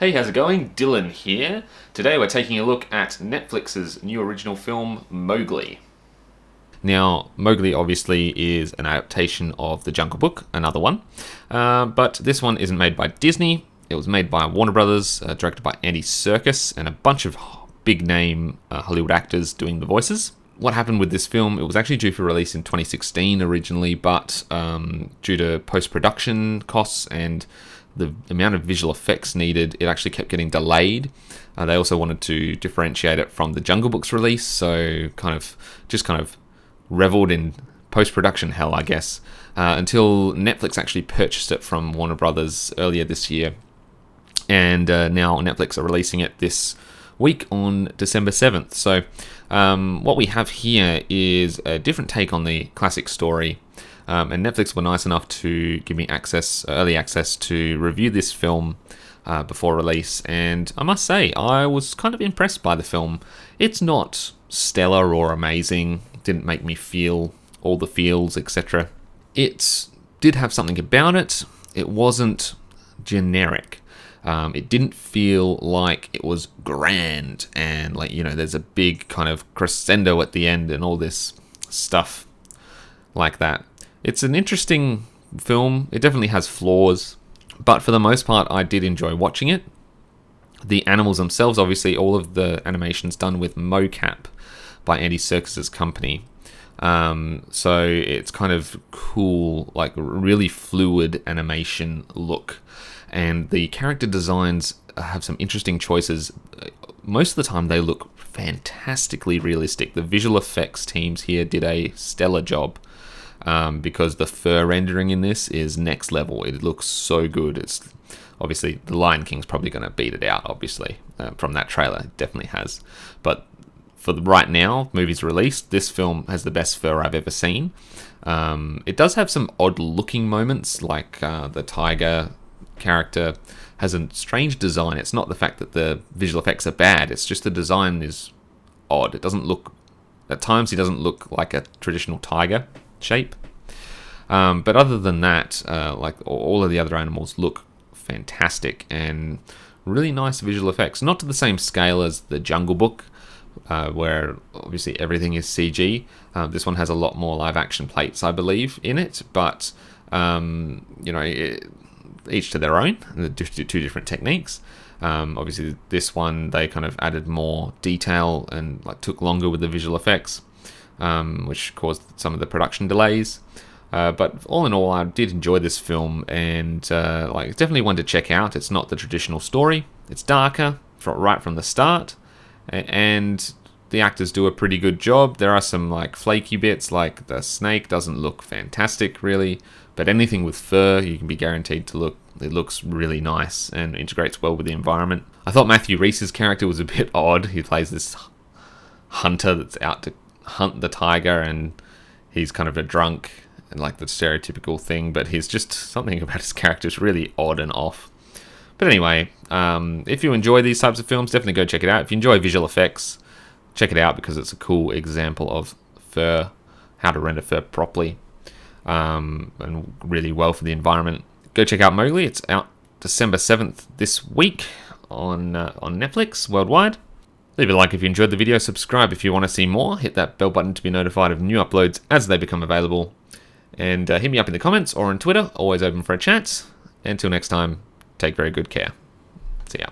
Hey, how's it going? Dylan here. Today we're taking a look at Netflix's new original film, Mowgli. Now, Mowgli obviously is an adaptation of The Jungle Book, another one, but this one isn't made by Disney. It was made by Warner Brothers, directed by Andy Serkis, and a bunch of big-name Hollywood actors doing the voices. What happened with this film, it was actually due for release in 2016 originally, but due to post-production costs and the amount of visual effects needed, it actually kept getting delayed. They also wanted to differentiate it from the Jungle Book's release, so kind of reveled in post-production hell, I guess, until Netflix actually purchased it from Warner Brothers earlier this year. And now Netflix are releasing it this week on December 7th. So what we have here is a different take on the classic story. And Netflix were nice enough to give me early access to review this film before release. And I must say, I was kind of impressed by the film. It's not stellar or amazing. It didn't make me feel all the feels, etc. It did have something about it. It wasn't generic. It didn't feel like it was grand and there's a big kind of crescendo at the end and all this stuff like that. It's an interesting film. It definitely has flaws, but for the most part, I did enjoy watching it. The animals themselves, obviously, all of the animation's done with mocap by Andy Serkis' company. So it's kind of cool, like really fluid animation look. And the character designs have some interesting choices. Most of the time, they look fantastically realistic. The visual effects teams here did a stellar job. Because the fur rendering in this is next level. It looks so good. It's obviously the Lion King's probably going to beat it out. Obviously, from that trailer, it definitely has. But for right now, movie's released. This film has the best fur I've ever seen. It does have some odd-looking moments, like the tiger character has a strange design. It's not the fact that the visual effects are bad. It's just the design is odd. It doesn't look. At times, he doesn't look like a traditional tiger shape, but other than that, like all of the other animals look fantastic and really nice visual effects. Not to the same scale as the Jungle Book, where obviously everything is CG. This one has a lot more live action plates, I believe, in it, but each to their own. Two different techniques. Obviously, this one they kind of added more detail and took longer with the visual effects. Which caused some of the production delays. But all in all, I did enjoy this film, and it's definitely one to check out. It's not the traditional story. It's darker right from the start, and the actors do a pretty good job. There are some flaky bits, like the snake doesn't look fantastic really, but anything with fur you can be guaranteed to look. It looks really nice and integrates well with the environment. I thought Matthew Rhys's character was a bit odd. He plays this hunter that's out to hunt the tiger, and he's kind of a drunk and the stereotypical thing, but he's just something about his character is really odd and off. But anyway, if you enjoy these types of films, definitely go check it out. If you enjoy visual effects, check it out because it's a cool example of fur, how to render fur properly, and really well for the environment. Go check out Mowgli. It's out December 7th this week on Netflix worldwide. Leave a like if you enjoyed the video, subscribe if you want to see more, hit that bell button to be notified of new uploads as they become available, and hit me up in the comments or on Twitter, always open for a chat. Until next time, take very good care. See ya.